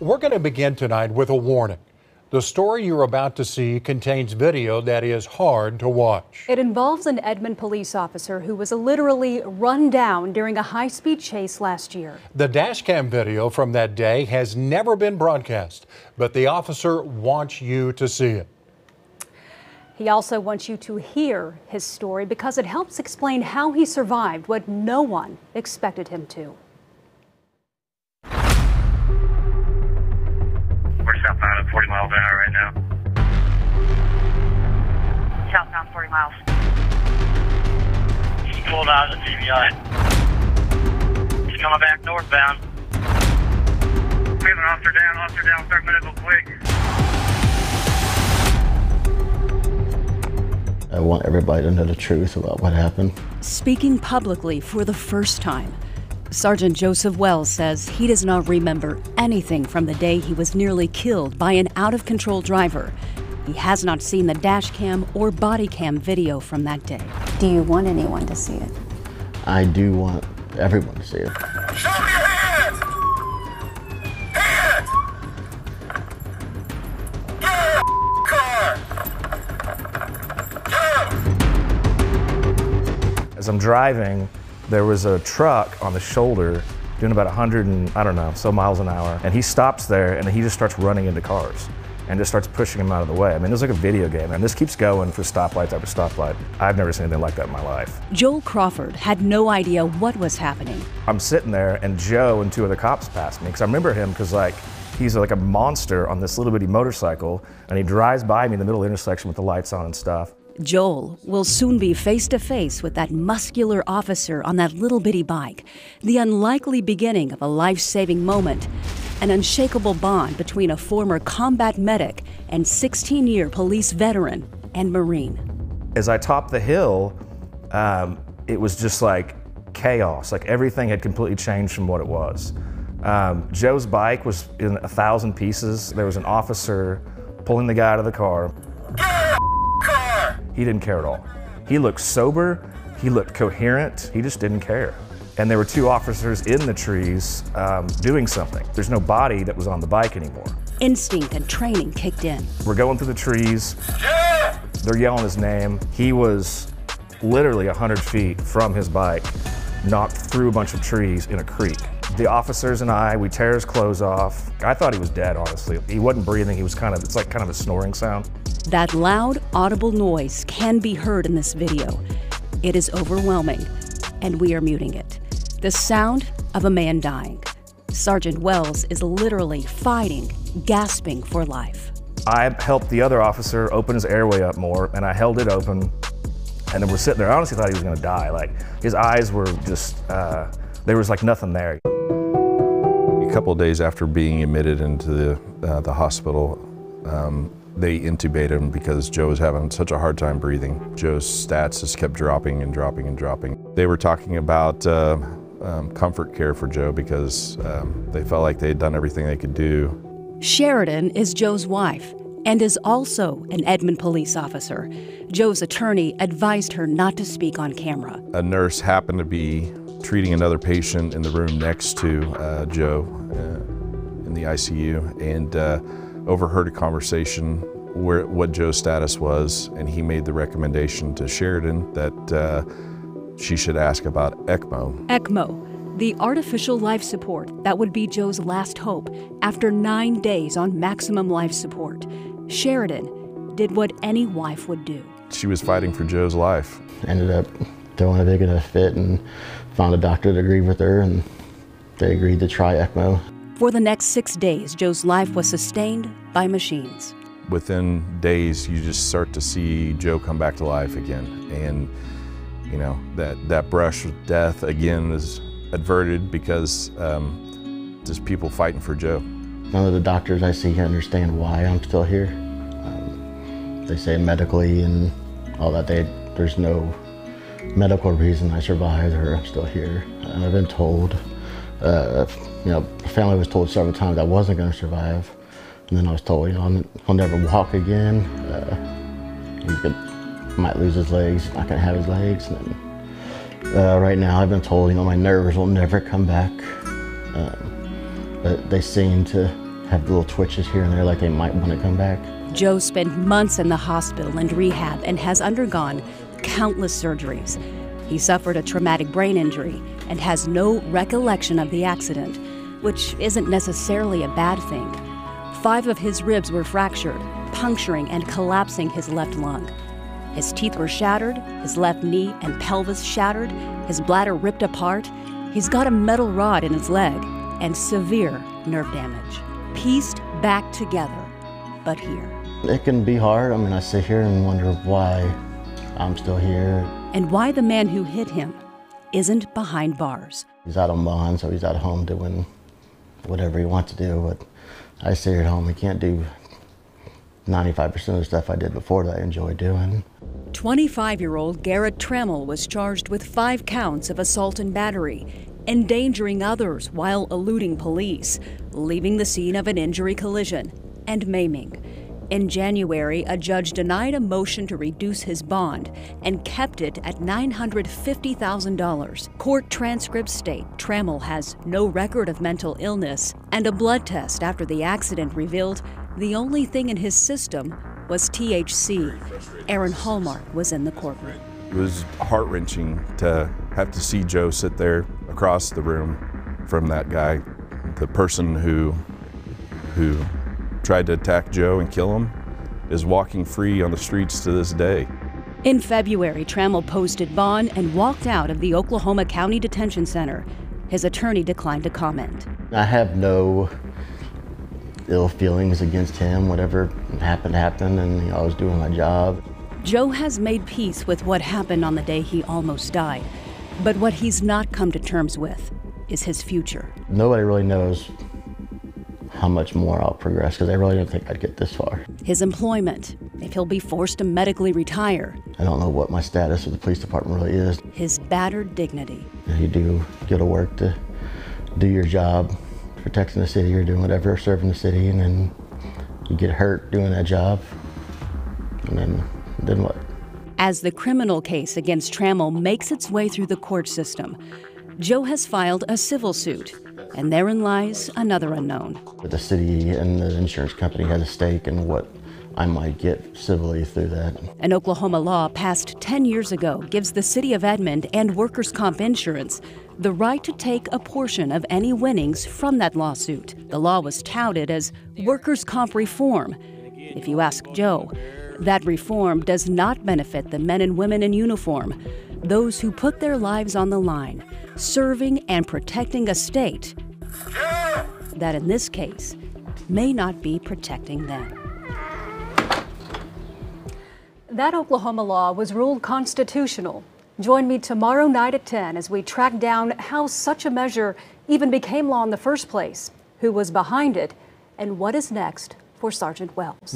We're going to begin tonight with a warning. The story you're about to see contains video that is hard to watch. It involves an Edmond police officer who was literally run down during a high-speed chase last year. The dash cam video from that day has never been broadcast, but the officer wants you to see it. He also wants you to hear his story because it helps explain how he survived what no one expected him to. We're southbound at 40 miles an hour right now. Southbound 40 miles. Just pulled out of the TBI. He's coming back northbound. We have an officer down, start medical quick. I want everybody to know the truth about what happened. Speaking publicly for the first time, Sergeant Joseph Wells says he does not remember anything from the day he was nearly killed by an out-of-control driver. He has not seen the dash cam or body cam video from that day. Do you want anyone to see it? I do want everyone to see it. Show me your hands! Hands! Get out of the car! As I'm driving, there was a truck on the shoulder doing about 100 and, I don't know, so miles an hour. And he stops there and he just starts running into cars and just starts pushing them out of the way. I mean, it was like a video game, and this keeps going for stoplight after stoplight. I've never seen anything like that in my life. Joel Crawford had no idea what was happening. I'm sitting there and Joe and two other cops passed me because I remember him because he's like a monster on this little bitty motorcycle, and he drives by me in the middle of the intersection with the lights on and stuff. Joel will soon be face-to-face with that muscular officer on that little bitty bike, the unlikely beginning of a life-saving moment, an unshakable bond between a former combat medic and 16-year police veteran and Marine. As I topped the hill, it was just like chaos, like everything had completely changed from what it was. Joe's bike was in 1,000 pieces. There was an officer pulling the guy out of the car. He didn't care at all. He looked sober, he looked coherent, he just didn't care. And there were two officers in the trees doing something. There's no body that was on the bike anymore. Instinct and training kicked in. We're going through the trees, they're yelling his name. He was literally 100 feet from his bike, knocked through a bunch of trees in a creek. The officers and we tear his clothes off. I thought he was dead, honestly. He wasn't breathing, he was it's like kind of a snoring sound. That loud, audible noise can be heard in this video. It is overwhelming, and we are muting it. The sound of a man dying. Sergeant Wells is literally fighting, gasping for life. I helped the other officer open his airway up more, and I held it open, and then we're sitting there. I honestly thought he was gonna die. Like, his eyes were just, there was like nothing there. A couple of days after being admitted into the hospital, they intubated him because Joe was having such a hard time breathing. Joe's stats just kept dropping and dropping and dropping. They were talking about comfort care for Joe because they felt like they had done everything they could do. Sheridan is Joe's wife and is also an Edmond police officer. Joe's attorney advised her not to speak on camera. A nurse happened to be treating another patient in the room next to Joe in the ICU, and overheard a conversation what Joe's status was, and he made the recommendation to Sheridan that she should ask about ECMO. ECMO, the artificial life support that would be Joe's last hope after 9 days on maximum life support. Sheridan did what any wife would do. She was fighting for Joe's life. Ended up throwing a big enough fit and found a doctor that agreed with her, and they agreed to try ECMO. For the next 6 days, Joe's life was sustained by machines. Within days, you just start to see Joe come back to life again. And, you know, that brush with death again is averted because just people fighting for Joe. None of the doctors I see understand why I'm still here. They say medically and all that, there's no medical reason I survived or I'm still here. I've been told, you know, family was told several times I wasn't going to survive. And then I was told, you know, he'll never walk again. He might lose his legs, not going to have his legs. And then, right now I've been told, you know, my nerves will never come back. But they seem to have little twitches here and there like they might want to come back. Joe spent months in the hospital and rehab and has undergone countless surgeries. He suffered a traumatic brain injury and has no recollection of the accident, which isn't necessarily a bad thing. 5 of his ribs were fractured, puncturing and collapsing his left lung. His teeth were shattered, his left knee and pelvis shattered, his bladder ripped apart. He's got a metal rod in his leg and severe nerve damage. Pieced back together, but here. It can be hard. I mean, I sit here and wonder why I'm still here. And why the man who hit him isn't behind bars. He's out on bond, so he's out at home doing whatever he wants to do, but I stay at home. He can't do 95% of the stuff I did before that I enjoy doing. 25-year-old Garrett Trammell was charged with 5 counts of assault and battery, endangering others while eluding police, leaving the scene of an injury collision, and maiming. In January, a judge denied a motion to reduce his bond and kept it at $950,000. Court transcripts state Trammell has no record of mental illness, and a blood test after the accident revealed the only thing in his system was THC. Aaron Hallmark was in the courtroom. It was heart-wrenching to have to see Joe sit there across the room from that guy, the person who tried to attack Joe and kill him, is walking free on the streets to this day. In February, Trammell posted bond and walked out of the Oklahoma County Detention Center. His attorney declined to comment. I have no ill feelings against him. Whatever happened, and I was doing my job. Joe has made peace with what happened on the day he almost died. But what he's not come to terms with is his future. Nobody really knows how much more I'll progress, because I really didn't think I'd get this far. His employment, if he'll be forced to medically retire. I don't know what my status with the police department really is. His battered dignity. You do go to work to do your job, protecting the city or doing whatever, serving the city, and then you get hurt doing that job, and then what? As the criminal case against Trammell makes its way through the court system, Joe has filed a civil suit, and therein lies another unknown. The city and the insurance company has a stake in what I might get civilly through that. An Oklahoma law passed 10 years ago gives the city of Edmond and workers' comp insurance the right to take a portion of any winnings from that lawsuit. The law was touted as workers' comp reform. If you ask Joe, that reform does not benefit the men and women in uniform, those who put their lives on the line, serving and protecting a state that in this case may not be protecting them. That Oklahoma law was ruled constitutional. Join me tomorrow night at 10 as we track down how such a measure even became law in the first place, who was behind it, and what is next for Sergeant Wells.